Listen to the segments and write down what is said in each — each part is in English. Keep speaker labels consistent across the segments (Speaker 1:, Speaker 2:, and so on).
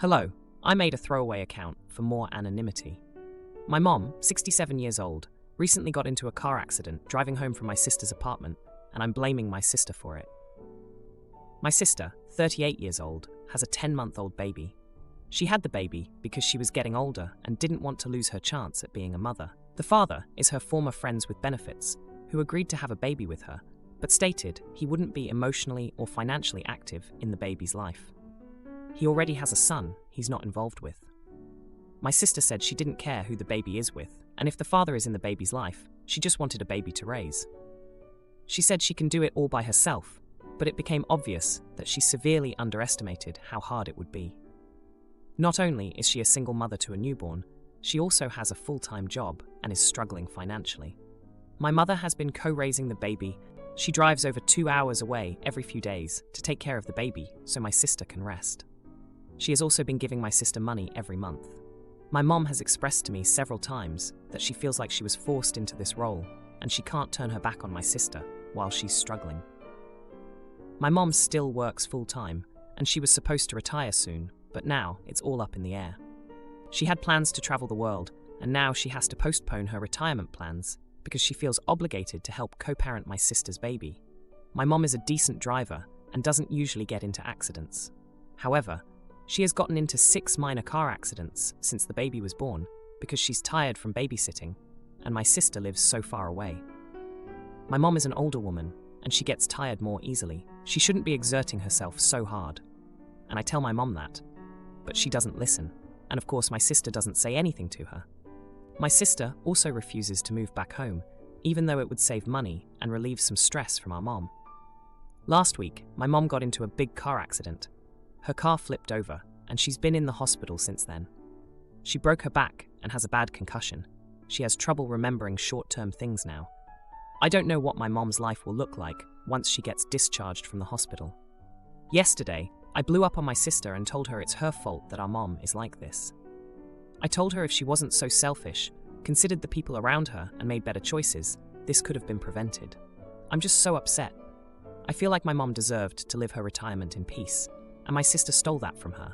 Speaker 1: Hello, I made a throwaway account for more anonymity. My mom, 67 years old, recently got into a car accident driving home from my sister's apartment, and I'm blaming my sister for it. My sister, 38 years old, has a 10-month-old baby. She had the baby because she was getting older and didn't want to lose her chance at being a mother. The father is her former friends with benefits, who agreed to have a baby with her, but stated he wouldn't be emotionally or financially active in the baby's life. He already has a son he's not involved with. My sister said she didn't care who the baby is with, and if the father is in the baby's life, she just wanted a baby to raise. She said she can do it all by herself, but it became obvious that she severely underestimated how hard it would be. Not only is she a single mother to a newborn, she also has a full-time job and is struggling financially. My mother has been co-raising the baby. She drives over 2 hours away every few days to take care of the baby so my sister can rest. She has also been giving my sister money every month. My mom has expressed to me several times that she feels like she was forced into this role and she can't turn her back on my sister while she's struggling. My mom still works full-time and she was supposed to retire soon, but now it's all up in the air. She had plans to travel the world, and now she has to postpone her retirement plans because she feels obligated to help co-parent my sister's baby. My mom is a decent driver and doesn't usually get into accidents. However, she has gotten into 6 minor car accidents since the baby was born because she's tired from babysitting, and my sister lives so far away. My mom is an older woman, and she gets tired more easily. She shouldn't be exerting herself so hard. And I tell my mom that, but she doesn't listen. And of course, my sister doesn't say anything to her. My sister also refuses to move back home, even though it would save money and relieve some stress from our mom. Last week, my mom got into a big car accident. Her car flipped over, and she's been in the hospital since then. She broke her back and has a bad concussion. She has trouble remembering short-term things now. I don't know what my mom's life will look like once she gets discharged from the hospital. Yesterday, I blew up on my sister and told her it's her fault that our mom is like this. I told her if she wasn't so selfish, considered the people around her and made better choices, this could have been prevented. I'm just so upset. I feel like my mom deserved to live her retirement in peace, and my sister stole that from her.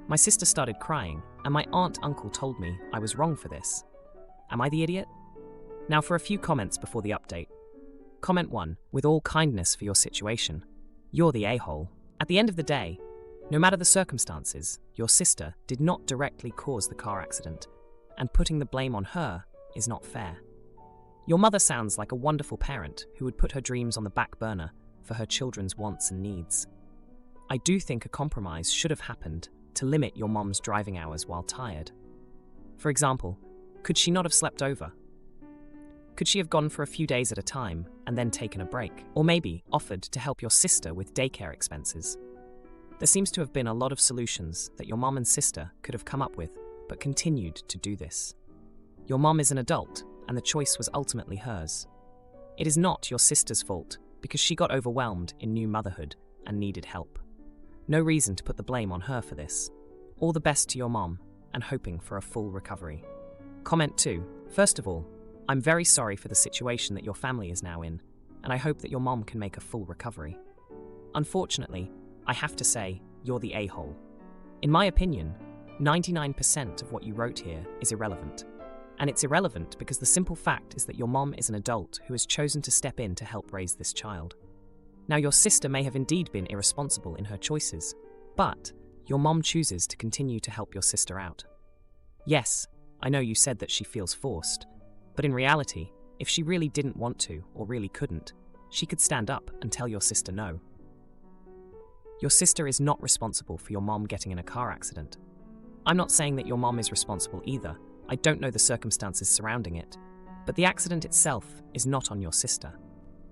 Speaker 1: My sister started crying, and my uncle told me I was wrong for this. Am I the idiot? Now for a few comments before the update. Comment 1. With all kindness for your situation, you're the a-hole. At the end of the day, no matter the circumstances, your sister did not directly cause the car accident, and putting the blame on her is not fair. Your mother sounds like a wonderful parent who would put her dreams on the back burner for her children's wants and needs. I do think a compromise should have happened to limit your mom's driving hours while tired. For example, could she not have slept over? Could she have gone for a few days at a time and then taken a break? Or maybe offered to help your sister with daycare expenses? There seems to have been a lot of solutions that your mom and sister could have come up with, but continued to do this. Your mom is an adult, and the choice was ultimately hers. It is not your sister's fault because she got overwhelmed in new motherhood and needed help. No reason to put the blame on her for this. All the best to your mom, and hoping for a full recovery. Comment 2. First of all, I'm very sorry for the situation that your family is now in, and I hope that your mom can make a full recovery. Unfortunately, I have to say, you're the a-hole. In my opinion, 99% of what you wrote here is irrelevant. And it's irrelevant because the simple fact is that your mom is an adult who has chosen to step in to help raise this child. Now, your sister may have indeed been irresponsible in her choices, but your mom chooses to continue to help your sister out. Yes, I know you said that she feels forced, but in reality, if she really didn't want to or really couldn't, she could stand up and tell your sister no. Your sister is not responsible for your mom getting in a car accident. I'm not saying that your mom is responsible either. I don't know the circumstances surrounding it, but the accident itself is not on your sister.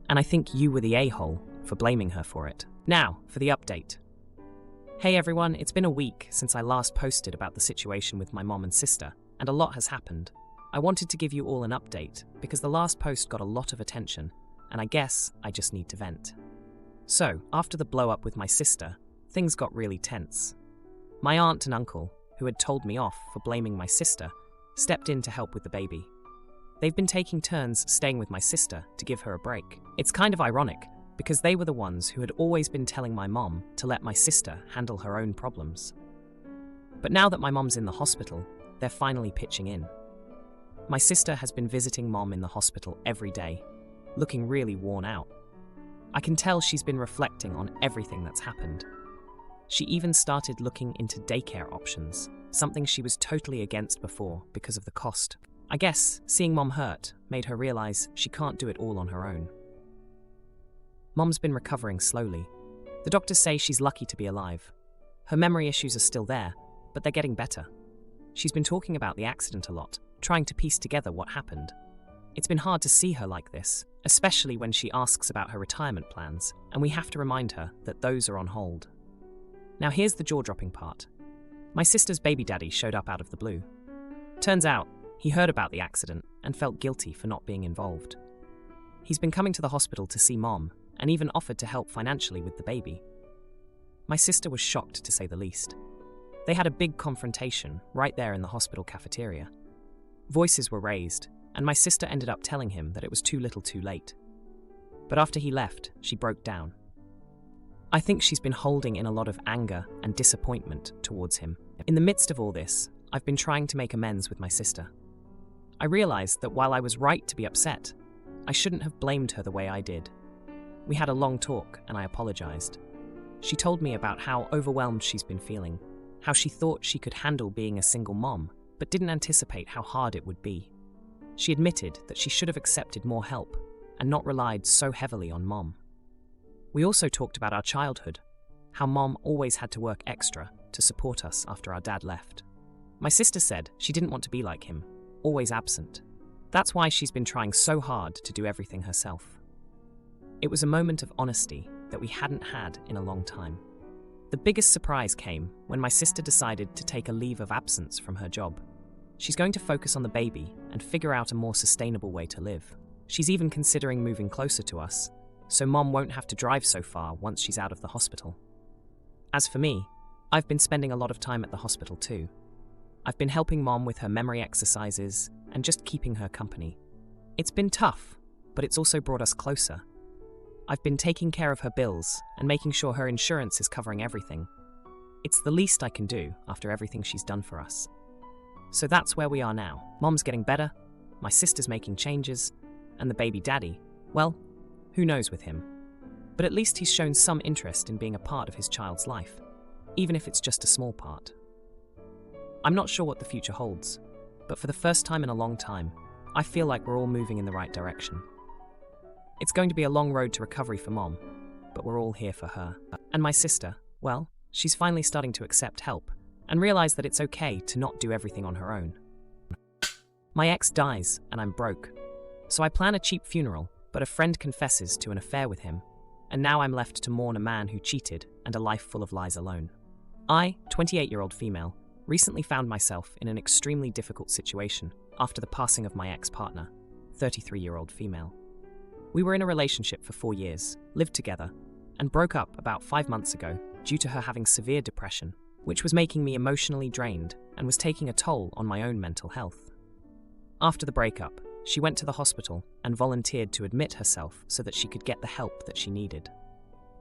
Speaker 1: And I think you were the a-hole for blaming her for it. Now, for the update. Hey everyone, it's been a week since I last posted about the situation with my mom and sister, and a lot has happened. I wanted to give you all an update because the last post got a lot of attention, and I guess I just need to vent. So, after the blow-up with my sister, things got really tense. My aunt and uncle, who had told me off for blaming my sister, stepped in to help with the baby. They've been taking turns staying with my sister to give her a break. It's kind of ironic, because they were the ones who had always been telling my mom to let my sister handle her own problems. But now that my mom's in the hospital, they're finally pitching in. My sister has been visiting Mom in the hospital every day, looking really worn out. I can tell she's been reflecting on everything that's happened. She even started looking into daycare options, something she was totally against before because of the cost. I guess seeing Mom hurt made her realize she can't do it all on her own. Mom's been recovering slowly. The doctors say she's lucky to be alive. Her memory issues are still there, but they're getting better. She's been talking about the accident a lot, trying to piece together what happened. It's been hard to see her like this, especially when she asks about her retirement plans, and we have to remind her that those are on hold. Now here's the jaw-dropping part. My sister's baby daddy showed up out of the blue. Turns out, he heard about the accident and felt guilty for not being involved. He's been coming to the hospital to see Mom, and even offered to help financially with the baby. My sister was shocked, to say the least. They had a big confrontation right there in the hospital cafeteria. Voices were raised, and my sister ended up telling him that it was too little too late. But after he left, she broke down. I think she's been holding in a lot of anger and disappointment towards him. In the midst of all this, I've been trying to make amends with my sister. I realized that while I was right to be upset, I shouldn't have blamed her the way I did. We had a long talk, and I apologized. She told me about how overwhelmed she's been feeling, how she thought she could handle being a single mom, but didn't anticipate how hard it would be. She admitted that she should have accepted more help and not relied so heavily on Mom. We also talked about our childhood, how Mom always had to work extra to support us after our dad left. My sister said she didn't want to be like him, always absent. That's why she's been trying so hard to do everything herself. It was a moment of honesty that we hadn't had in a long time. The biggest surprise came when my sister decided to take a leave of absence from her job. She's going to focus on the baby and figure out a more sustainable way to live. She's even considering moving closer to us, so Mom won't have to drive so far once she's out of the hospital. As for me, I've been spending a lot of time at the hospital too. I've been helping Mom with her memory exercises and just keeping her company. It's been tough, but it's also brought us closer. I've been taking care of her bills and making sure her insurance is covering everything. It's the least I can do after everything she's done for us. So that's where we are now. Mom's getting better, my sister's making changes, and the baby daddy, well, who knows with him. But at least he's shown some interest in being a part of his child's life, even if it's just a small part. I'm not sure what the future holds, but for the first time in a long time, I feel like we're all moving in the right direction. It's going to be a long road to recovery for Mom, but we're all here for her. And my sister, well, she's finally starting to accept help and realize that it's okay to not do everything on her own. My ex dies and I'm broke, so I plan a cheap funeral, but a friend confesses to an affair with him, and now I'm left to mourn a man who cheated and a life full of lies alone. I, 28-year-old female, recently found myself in an extremely difficult situation after the passing of my ex-partner, 33-year-old female. We were in a relationship for 4 years, lived together, and broke up about 5 months ago due to her having severe depression, which was making me emotionally drained and was taking a toll on my own mental health. After the breakup, she went to the hospital and volunteered to admit herself so that she could get the help that she needed.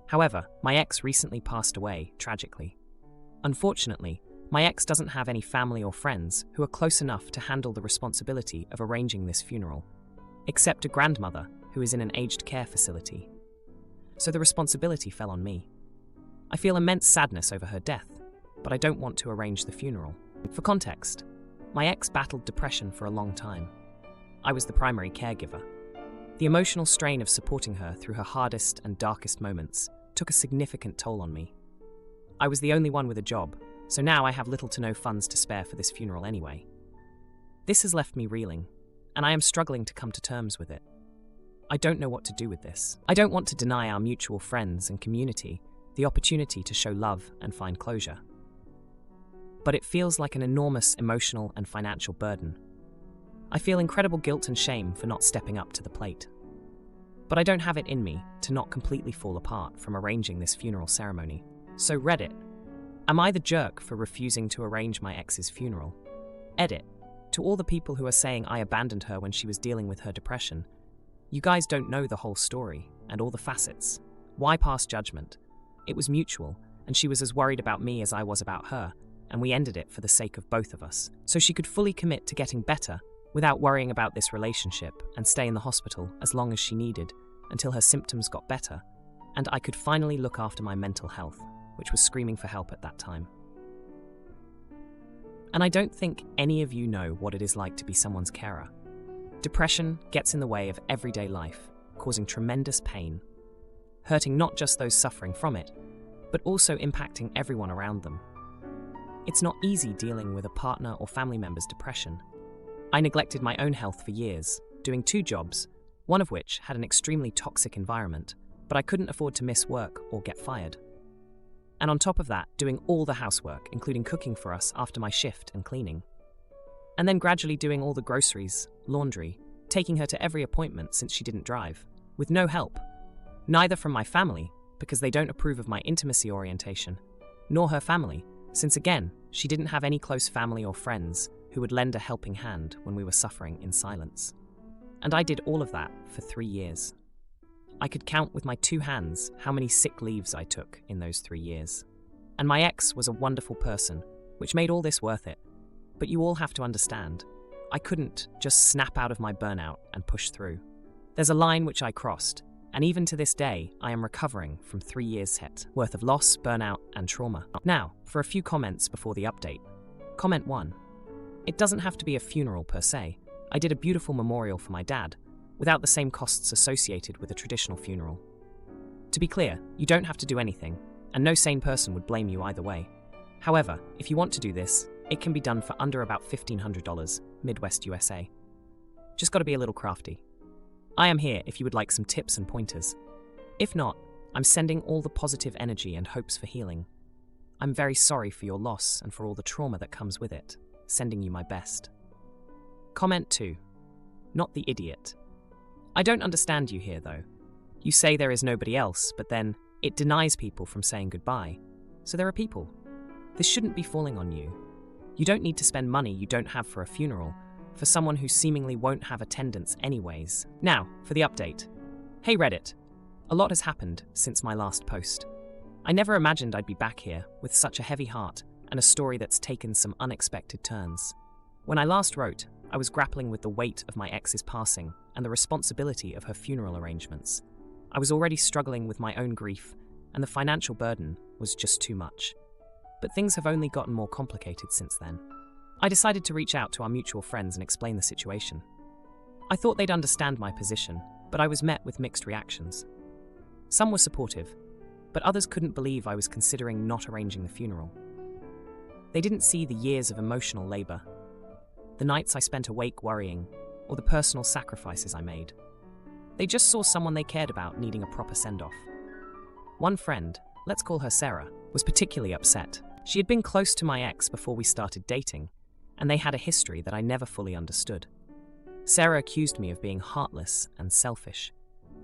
Speaker 1: However, my ex recently passed away, tragically. Unfortunately, my ex doesn't have any family or friends who are close enough to handle the responsibility of arranging this funeral, except a grandmother who is in an aged care facility. So the responsibility fell on me. I feel immense sadness over her death, but I don't want to arrange the funeral. For context, my ex battled depression for a long time. I was the primary caregiver. The emotional strain of supporting her through her hardest and darkest moments took a significant toll on me. I was the only one with a job, so now I have little to no funds to spare for this funeral anyway. This has left me reeling, and I am struggling to come to terms with it. I don't know what to do with this. I don't want to deny our mutual friends and community the opportunity to show love and find closure. But it feels like an enormous emotional and financial burden. I feel incredible guilt and shame for not stepping up to the plate. But I don't have it in me to not completely fall apart from arranging this funeral ceremony. So Reddit, am I the jerk for refusing to arrange my ex's funeral? Edit, to all the people who are saying I abandoned her when she was dealing with her depression, you guys don't know the whole story and all the facets. Why pass judgment? It was mutual, and she was as worried about me as I was about her, and we ended it for the sake of both of us, so she could fully commit to getting better without worrying about this relationship and stay in the hospital as long as she needed until her symptoms got better, and I could finally look after my mental health, which was screaming for help at that time. And I don't think any of you know what it is like to be someone's carer. Depression gets in the way of everyday life, causing tremendous pain, hurting not just those suffering from it, but also impacting everyone around them. It's not easy dealing with a partner or family member's depression. I neglected my own health for years, doing 2 jobs, one of which had an extremely toxic environment, but I couldn't afford to miss work or get fired. And on top of that, doing all the housework, including cooking for us after my shift and cleaning. And then gradually doing all the groceries, laundry, taking her to every appointment since she didn't drive, with no help. Neither from my family, because they don't approve of my intimacy orientation, nor her family, since again, she didn't have any close family or friends who would lend a helping hand when we were suffering in silence. And I did all of that for 3 years. I could count with my 2 hands how many sick leaves I took in those 3 years. And my ex was a wonderful person, which made all this worth it. But you all have to understand, I couldn't just snap out of my burnout and push through. There's a line which I crossed, and even to this day, I am recovering from 3 years' worth of loss, burnout, and trauma. Now, for a few comments before the update. Comment 1. It doesn't have to be a funeral per se. I did a beautiful memorial for my dad, without the same costs associated with a traditional funeral. To be clear, you don't have to do anything, and no sane person would blame you either way. However, if you want to do this, it can be done for under about $1,500, Midwest USA. Just gotta be a little crafty. I am here if you would like some tips and pointers. If not, I'm sending all the positive energy and hopes for healing. I'm very sorry for your loss and for all the trauma that comes with it, sending you my best. Comment 2. Not the idiot. I don't understand you here though. You say there is nobody else, but then it denies people from saying goodbye. So there are people. This shouldn't be falling on you. You don't need to spend money you don't have for a funeral, for someone who seemingly won't have attendance anyways. Now, for the update. Hey Reddit. A lot has happened since my last post. I never imagined I'd be back here with such a heavy heart and a story that's taken some unexpected turns. When I last wrote, I was grappling with the weight of my ex's passing and the responsibility of her funeral arrangements. I was already struggling with my own grief, and the financial burden was just too much. But things have only gotten more complicated since then. I decided to reach out to our mutual friends and explain the situation. I thought they'd understand my position, but I was met with mixed reactions. Some were supportive, but others couldn't believe I was considering not arranging the funeral. They didn't see the years of emotional labor, the nights I spent awake worrying, or the personal sacrifices I made. They just saw someone they cared about needing a proper send-off. One friend, let's call her Sarah, was particularly upset. She had been close to my ex before we started dating, and they had a history that I never fully understood. Sarah accused me of being heartless and selfish.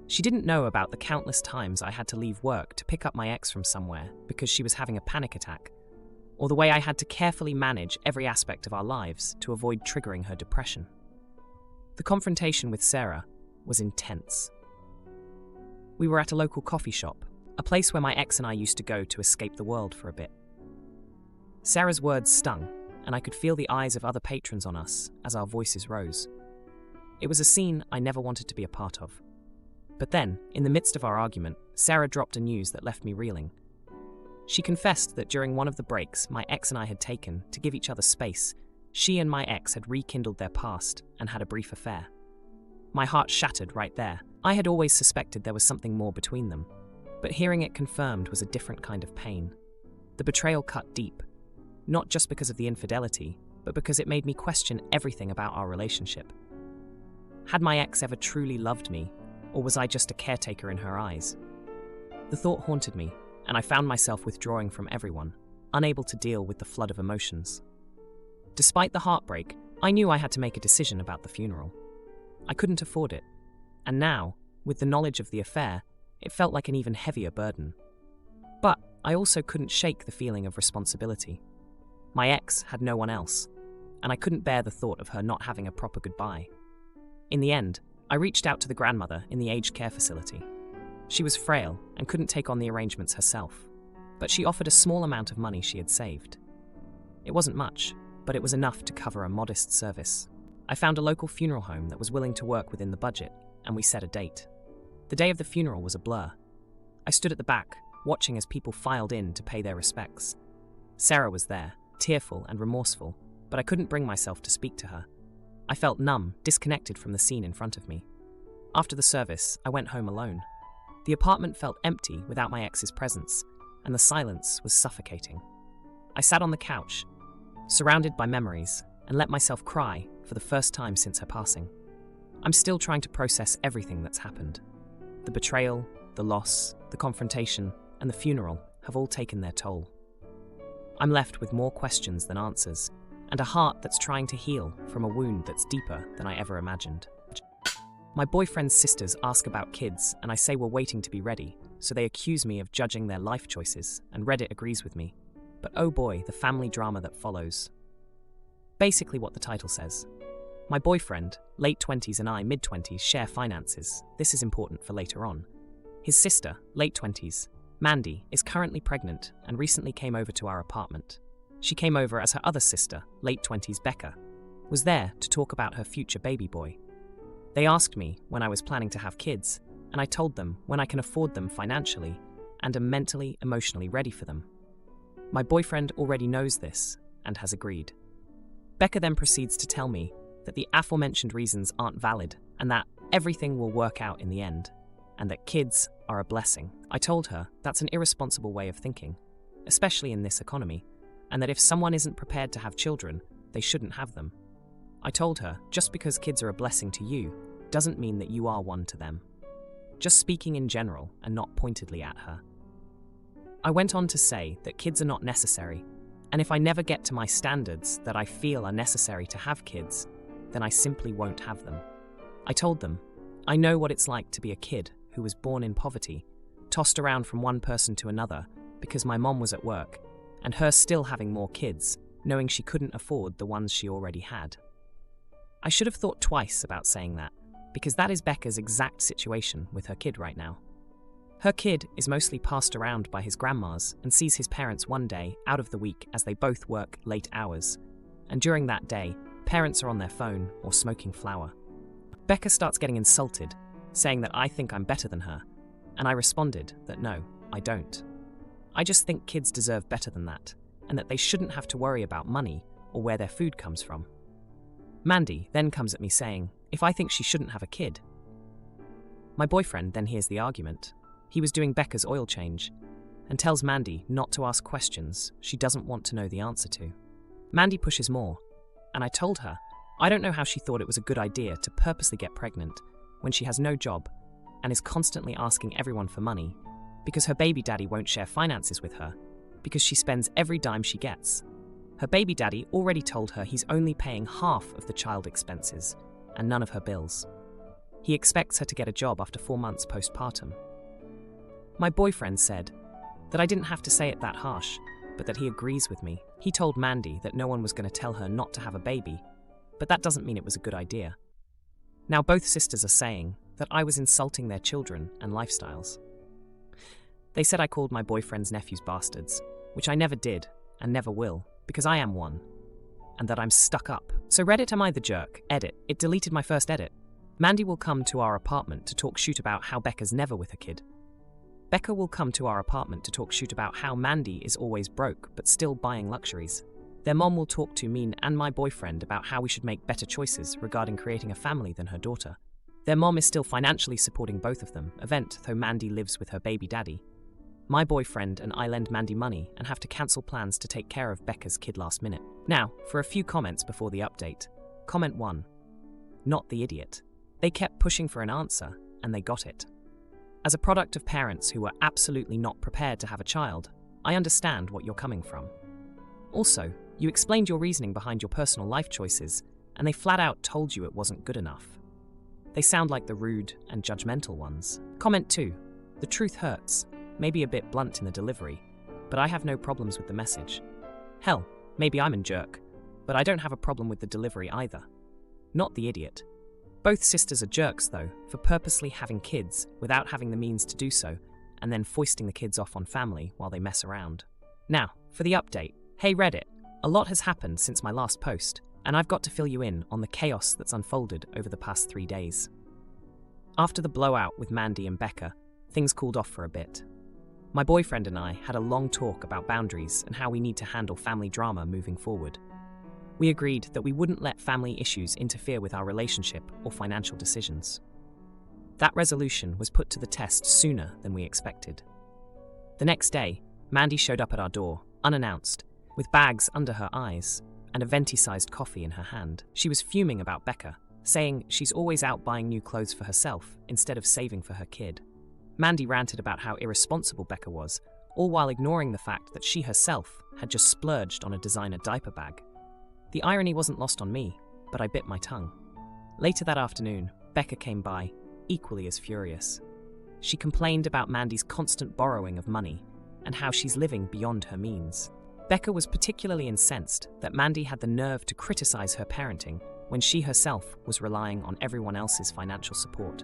Speaker 1: She didn't know about the countless times I had to leave work to pick up my ex from somewhere because she was having a panic attack, or the way I had to carefully manage every aspect of our lives to avoid triggering her depression. The confrontation with Sarah was intense. We were at a local coffee shop, a place where my ex and I used to go to escape the world for a bit. Sarah's words stung, and I could feel the eyes of other patrons on us as our voices rose. It was a scene I never wanted to be a part of. But then, in the midst of our argument, Sarah dropped a news that left me reeling. She confessed that during one of the breaks my ex and I had taken to give each other space, she and my ex had rekindled their past and had a brief affair. My heart shattered right there. I had always suspected there was something more between them, but hearing it confirmed was a different kind of pain. The betrayal cut deep, not just because of the infidelity, but because it made me question everything about our relationship. Had my ex ever truly loved me, or was I just a caretaker in her eyes? The thought haunted me, and I found myself withdrawing from everyone, unable to deal with the flood of emotions. Despite the heartbreak, I knew I had to make a decision about the funeral. I couldn't afford it, and now, with the knowledge of the affair, it felt like an even heavier burden. But I also couldn't shake the feeling of responsibility. My ex had no one else, and I couldn't bear the thought of her not having a proper goodbye. In the end, I reached out to the grandmother in the aged care facility. She was frail and couldn't take on the arrangements herself, but she offered a small amount of money she had saved. It wasn't much, but it was enough to cover a modest service. I found a local funeral home that was willing to work within the budget, and we set a date. The day of the funeral was a blur. I stood at the back, watching as people filed in to pay their respects. Sarah was there, tearful and remorseful, but I couldn't bring myself to speak to her. I felt numb, disconnected from the scene in front of me. After the service, I went home alone. The apartment felt empty without my ex's presence, and the silence was suffocating. I sat on the couch, surrounded by memories, and let myself cry for the first time since her passing. I'm still trying to process everything that's happened. The betrayal, the loss, the confrontation, and the funeral have all taken their toll. I'm left with more questions than answers, and a heart that's trying to heal from a wound that's deeper than I ever imagined. My boyfriend's sisters ask about kids, and I say we're waiting to be ready, so they accuse me of judging their life choices, and Reddit agrees with me. But oh boy, the family drama that follows. Basically what the title says. My boyfriend, late 20s, and I, mid 20s, share finances. This is important for later on. His sister, late 20s, Mandy, is currently pregnant and recently came over to our apartment. She came over as her other sister, late 20s, Becca, was there to talk about her future baby boy. They asked me when I was planning to have kids, and I told them when I can afford them financially and am mentally, emotionally ready for them. My boyfriend already knows this and has agreed. Becca then proceeds to tell me that the aforementioned reasons aren't valid and that everything will work out in the end, and that kids are a blessing. I told her that's an irresponsible way of thinking, especially in this economy, and that if someone isn't prepared to have children, they shouldn't have them. I told her just because kids are a blessing to you doesn't mean that you are one to them. Just speaking in general and not pointedly at her. I went on to say that kids are not necessary, and if I never get to my standards that I feel are necessary to have kids, then I simply won't have them. I told them, I know what it's like to be a kid who was born in poverty, tossed around from one person to another because my mom was at work, and her still having more kids, knowing she couldn't afford the ones she already had. I should have thought twice about saying that, because that is Becca's exact situation with her kid right now. Her kid is mostly passed around by his grandmas and sees his parents one day out of the week as they both work late hours, and during that day, parents are on their phone or smoking flower. Becca starts getting insulted, saying that I think I'm better than her, and I responded that no, I don't. I just think kids deserve better than that, and that they shouldn't have to worry about money or where their food comes from. Mandy then comes at me saying, if I think she shouldn't have a kid. My boyfriend then hears the argument. He was doing Becca's oil change, and tells Mandy not to ask questions she doesn't want to know the answer to. Mandy pushes more, and I told her I don't know how she thought it was a good idea to purposely get pregnant when she has no job and is constantly asking everyone for money because her baby daddy won't share finances with her because she spends every dime she gets. Her baby daddy already told her he's only paying half of the child expenses and none of her bills. He expects her to get a job after 4 months postpartum. My boyfriend said that I didn't have to say it that harsh, but that he agrees with me. He told Mandy that no one was going to tell her not to have a baby, but that doesn't mean it was a good idea. Now both sisters are saying that I was insulting their children and lifestyles. They said I called my boyfriend's nephews bastards, which I never did and never will, because I am one, and that I'm stuck up. So Reddit, am I the jerk? Edit. It deleted my first edit. Mandy will come to our apartment to talk shoot about how Becca's never with a kid. Becca will come to our apartment to talk shoot about how Mandy is always broke but still buying luxuries. Their mom will talk to me and my boyfriend about how we should make better choices regarding creating a family than her daughter. Their mom is still financially supporting both of them, though Mandy lives with her baby daddy. My boyfriend and I lend Mandy money and have to cancel plans to take care of Becca's kid last minute. Now, for a few comments before the update. Comment 1. Not the idiot. They kept pushing for an answer, and they got it. As a product of parents who were absolutely not prepared to have a child, I understand what you're coming from. Also, you explained your reasoning behind your personal life choices, and they flat out told you it wasn't good enough. They sound like the rude and judgmental ones. Comment 2. The truth hurts, maybe a bit blunt in the delivery, but I have no problems with the message. Hell, maybe I'm a jerk, but I don't have a problem with the delivery either. Not the idiot. Both sisters are jerks, though, for purposely having kids without having the means to do so, and then foisting the kids off on family while they mess around. Now, for the update. Hey Reddit, A lot has happened since my last post, and I've got to fill you in on the chaos that's unfolded over the past 3 days. After the blowout with Mandy and Becca, things cooled off for a bit. My boyfriend and I had a long talk about boundaries and how we need to handle family drama moving forward. We agreed that we wouldn't let family issues interfere with our relationship or financial decisions. That resolution was put to the test sooner than we expected. The next day, Mandy showed up at our door, unannounced, with bags under her eyes and a venti-sized coffee in her hand. She was fuming about Becca, saying she's always out buying new clothes for herself instead of saving for her kid. Mandy ranted about how irresponsible Becca was, all while ignoring the fact that she herself had just splurged on a designer diaper bag. The irony wasn't lost on me, but I bit my tongue. Later that afternoon, Becca came by, equally as furious. She complained about Mandy's constant borrowing of money and how she's living beyond her means. Becca was particularly incensed that Mandy had the nerve to criticize her parenting when she herself was relying on everyone else's financial support.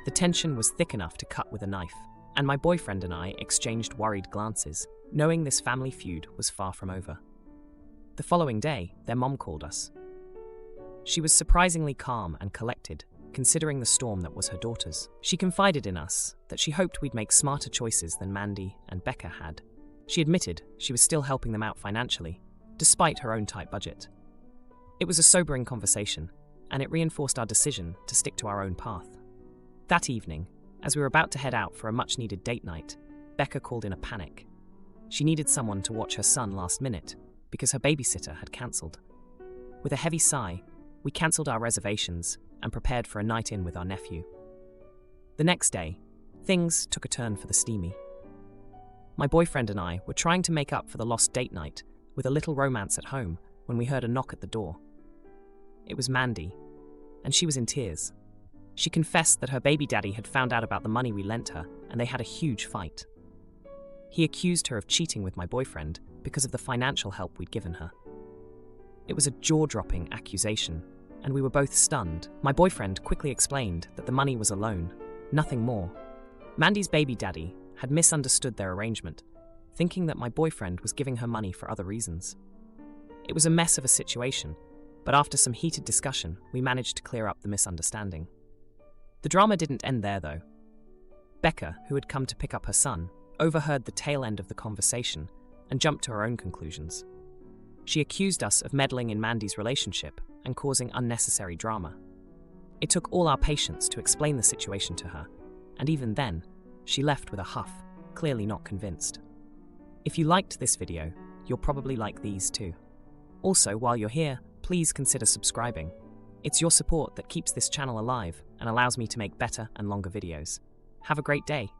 Speaker 1: The tension was thick enough to cut with a knife, and my boyfriend and I exchanged worried glances, knowing this family feud was far from over. The following day, their mom called us. She was surprisingly calm and collected, considering the storm that was her daughter's. She confided in us that she hoped we'd make smarter choices than Mandy and Becca had. She admitted she was still helping them out financially, despite her own tight budget. It was a sobering conversation, and it reinforced our decision to stick to our own path. That evening, as we were about to head out for a much-needed date night, Becca called in a panic. She needed someone to watch her son last minute because her babysitter had cancelled. With a heavy sigh, we cancelled our reservations and prepared for a night in with our nephew. The next day, things took a turn for the steamy. My boyfriend and I were trying to make up for the lost date night with a little romance at home when we heard a knock at the door. It was Mandy, and she was in tears. She confessed that her baby daddy had found out about the money we lent her, and they had a huge fight. He accused her of cheating with my boyfriend because of the financial help we'd given her. It was a jaw-dropping accusation, and we were both stunned. My boyfriend quickly explained that the money was a loan, nothing more. Mandy's baby daddy had misunderstood their arrangement, thinking that my boyfriend was giving her money for other reasons. It was a mess of a situation, but after some heated discussion, we managed to clear up the misunderstanding. The drama didn't end there, though. Becca, who had come to pick up her son, overheard the tail end of the conversation and jumped to her own conclusions. She accused us of meddling in Mandy's relationship and causing unnecessary drama. It took all our patience to explain the situation to her, and even then, she left with a huff, clearly not convinced. If you liked this video, you'll probably like these too. Also, while you're here, please consider subscribing. It's your support that keeps this channel alive and allows me to make better and longer videos. Have a great day.